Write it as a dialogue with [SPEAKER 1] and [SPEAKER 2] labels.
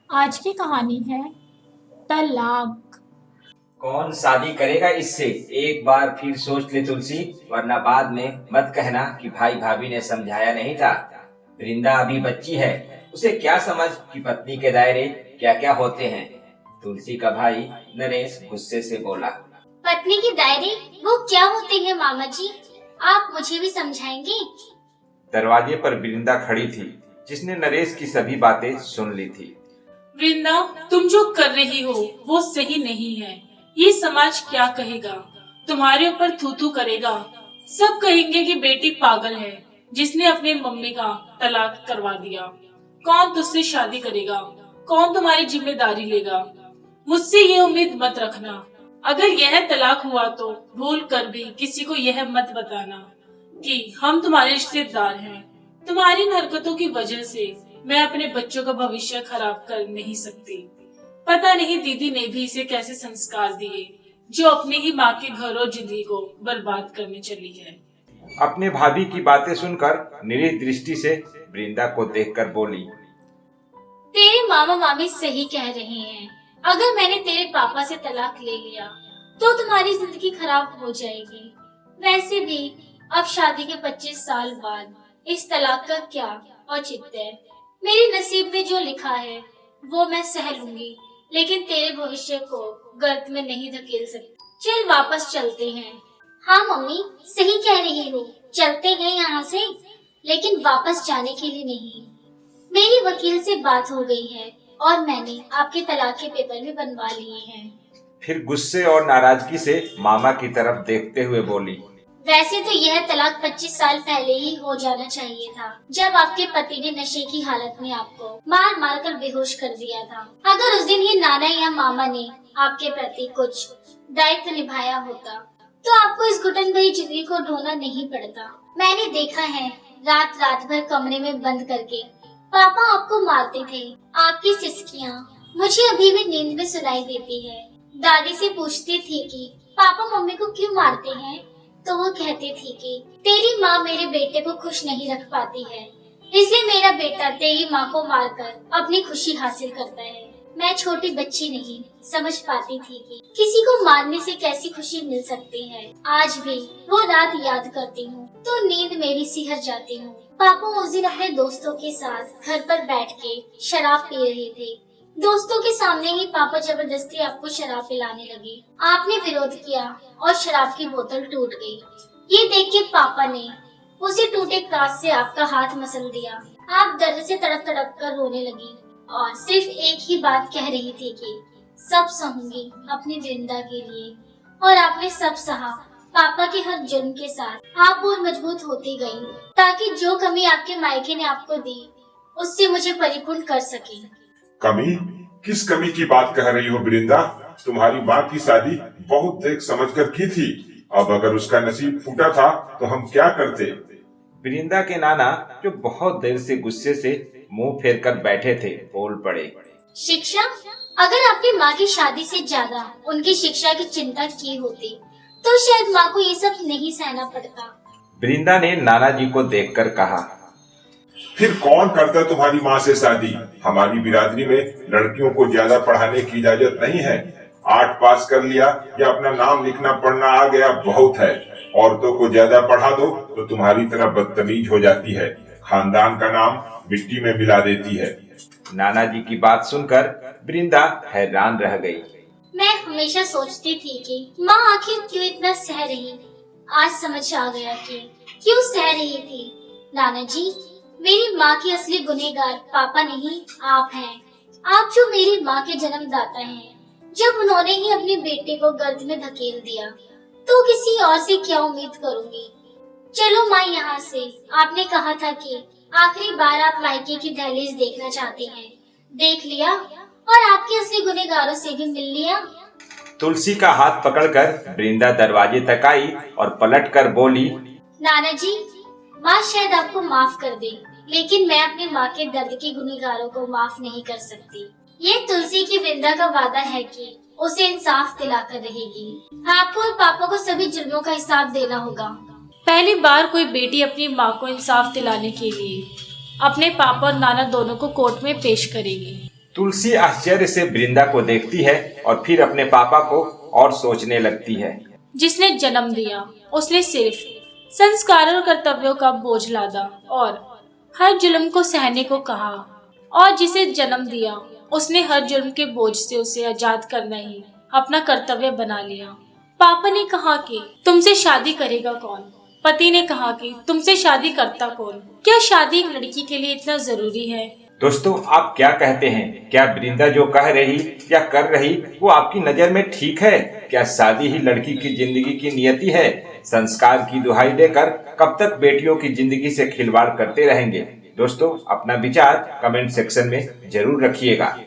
[SPEAKER 1] आज की कहानी है तलाक।
[SPEAKER 2] कौन शादी करेगा इससे? एक बार फिर सोच ले तुलसी, वरना बाद में मत कहना कि भाई भाभी ने समझाया नहीं था। वृंदा अभी बच्ची है, उसे क्या समझ कि पत्नी के दायरे क्या क्या होते हैं। तुलसी का भाई नरेश गुस्से से बोला।
[SPEAKER 3] पत्नी के दायरे वो क्या होते हैं मामा जी? आप मुझे भी समझाएंगे?
[SPEAKER 4] दरवाजे पर वृंदा खड़ी थी, जिसने नरेश की सभी बातें सुन ली थी।
[SPEAKER 5] वृंदा, तुम जो कर रही हो वो सही नहीं है। ये समाज क्या कहेगा? तुम्हारे ऊपर थू थू करेगा। सब कहेंगे कि बेटी पागल है जिसने अपनी मम्मी का तलाक करवा दिया। कौन तुझसे शादी करेगा? कौन तुम्हारी जिम्मेदारी लेगा? मुझसे ये उम्मीद मत रखना। अगर यह तलाक हुआ तो भूल कर भी किसी को यह मत बताना कि हम तुम्हारे रिश्तेदार हैं। तुम्हारी इन हरकतों की वजह से मैं अपने बच्चों का भविष्य खराब कर नहीं सकती। पता नहीं दीदी ने भी इसे कैसे संस्कार दिए जो अपनी ही माँ के घर और जिंदगी को बर्बाद करने चली है।
[SPEAKER 4] अपने भाभी की बातें सुनकर निरीह दृष्टि से वृंदा को देखकर बोली।
[SPEAKER 3] तेरे मामा मामी सही कह रहे हैं। अगर मैंने तेरे पापा से तलाक ले लिया तो तुम्हारी जिंदगी खराब हो जाएगी। वैसे भी अब शादी के 25 साल बाद इस तलाक का क्या औचित्य है? मेरे नसीब में जो लिखा है वो मैं सह लूंगी, लेकिन तेरे भविष्य को गर्त में नहीं धकेल सकती। चल वापस चलते हैं। हाँ मम्मी, सही कह रही हो। चलते हैं यहाँ से, लेकिन वापस जाने के लिए नहीं। मेरी वकील से बात हो गई है और मैंने आपके तलाक के पेपर भी बनवा लिए हैं।
[SPEAKER 4] फिर गुस्से और नाराजगी से मामा की तरफ देखते हुए बोली।
[SPEAKER 3] वैसे तो यह तलाक 25 साल पहले ही हो जाना चाहिए था, जब आपके पति ने नशे की हालत में आपको मार मार कर बेहोश कर दिया था। अगर उस दिन ही नाना या मामा ने आपके प्रति कुछ दायित्व निभाया होता तो आपको इस घुटन भरी जिंदगी को ढोना नहीं पड़ता। मैंने देखा है, रात रात भर कमरे में बंद करके पापा आपको मारते थे। आपकी सिसकियाँ मुझे अभी भी नींद में सुनाई देती है। दादी से पूछती थी कि पापा मम्मी को क्यों मारते हैं, तो वो कहती थी कि तेरी माँ मेरे बेटे को खुश नहीं रख पाती है, इसलिए मेरा बेटा तेरी माँ को मारकर अपनी खुशी हासिल करता है। मैं छोटी बच्ची नहीं समझ पाती थी कि किसी को मारने से कैसी खुशी मिल सकती है। आज भी वो रात याद करती हूँ तो नींद मेरी सिहर जाती हूँ। पापा उस दिन अपने दोस्तों के साथ घर पर बैठ के शराब पी रहे थे। दोस्तों के सामने ही पापा जबरदस्ती आपको शराब पिलाने लगे। आपने विरोध किया और शराब की बोतल टूट गई। ये देख के पापा ने उसी टूटे कांच से आपका हाथ मसल दिया। आप दर्द से तड़प तड़प कर रोने लगी और सिर्फ एक ही बात कह रही थी कि सब सहूंगी अपनी वृंदा के लिए। और आपने सब सहा। पापा के हर जुर्म के साथ आप और मजबूत होती गई, ताकि जो कमी आपके मायके ने आपको दी उससे मुझे परिपूर्ण कर सके।
[SPEAKER 6] कमी? किस कमी की बात कह रही हो वृंदा? तुम्हारी माँ की शादी बहुत देख समझ कर की थी। अब अगर उसका नसीब फूटा था तो हम क्या करते?
[SPEAKER 4] वृंदा के नाना, जो बहुत देर से गुस्से से मुंह फेर कर बैठे थे, बोल पड़े।
[SPEAKER 3] शिक्षा? अगर आपकी माँ की शादी से ज्यादा उनकी शिक्षा की चिंता की होती तो शायद माँ को ये सब नहीं सहना पड़ता।
[SPEAKER 4] वृंदा ने नाना जी को देखकर कहा।
[SPEAKER 6] फिर कौन करता तुम्हारी माँ से शादी? हमारी बिरादरी में लड़कियों को ज्यादा पढ़ाने की इजाजत नहीं है। 8 पास कर लिया या अपना नाम लिखना पढ़ना आ गया बहुत है। औरतों को ज्यादा पढ़ा दो तो तुम्हारी तरह बदतमीज हो जाती है, खानदान का नाम मिट्टी में मिला देती है।
[SPEAKER 4] नाना जी की बात सुनकर वृंदा हैरान रह गई।
[SPEAKER 3] मैं हमेशा सोचती थी कि माँ आखिर क्यों इतना सह रही। आज समझ आ गया कि क्यों सह रही थी। नाना जी, मेरी माँ की असली गुनहगार पापा नहीं आप हैं। आप जो मेरी माँ के जन्मदाता हैं। जब उन्होंने ही अपने बेटे को गर्त में धकेल दिया तो किसी और से क्या उम्मीद करूँगी। चलो माँ यहाँ से। आपने कहा था कि आखिरी बार आप मायके की दहलीज देखना चाहते हैं। देख लिया और आपके असली गुनहगारों से भी मिल लिया।
[SPEAKER 4] तुलसी का हाथ पकड़कर वृंदा दरवाजे तक आई और पलट कर बोली।
[SPEAKER 3] नाना जी, माँ शायद आपको माफ कर दे, लेकिन मैं अपनी माँ के दर्द के गुनहगारों को माफ नहीं कर सकती। ये तुलसी की वृंदा का वादा है कि उसे इंसाफ दिलाकर रहेगी। आपको और पापा को सभी जुर्मों का हिसाब देना होगा।
[SPEAKER 5] पहली बार कोई बेटी अपनी माँ को इंसाफ दिलाने के लिए अपने पापा और नाना दोनों को कोर्ट में पेश करेगी।
[SPEAKER 4] तुलसी आश्चर्य से वृंदा को देखती है और फिर अपने पापा को और सोचने लगती है।
[SPEAKER 5] जिसने जन्म दिया उसने सिर्फ संस्कारों और कर्तव्यों का बोझ लादा और हर जुल्म को सहने को कहा, और जिसे जन्म दिया उसने हर जुल्म के बोझ से उसे आजाद करना ही अपना कर्तव्य बना लिया। पापा ने कहा कि तुमसे शादी करेगा कौन? पति ने कहा कि तुमसे शादी करता कौन? क्या शादी एक लड़की के लिए इतना जरूरी है?
[SPEAKER 4] दोस्तों, आप क्या कहते हैं? क्या वृंदा जो कह रही या कर रही वो आपकी नजर में ठीक है? क्या शादी ही लड़की की जिंदगी की नियति है? संस्कार की दुहाई देकर कब तक बेटियों की जिंदगी से खिलवाड़ करते रहेंगे? दोस्तों, अपना विचार कमेंट सेक्शन में जरूर रखिएगा।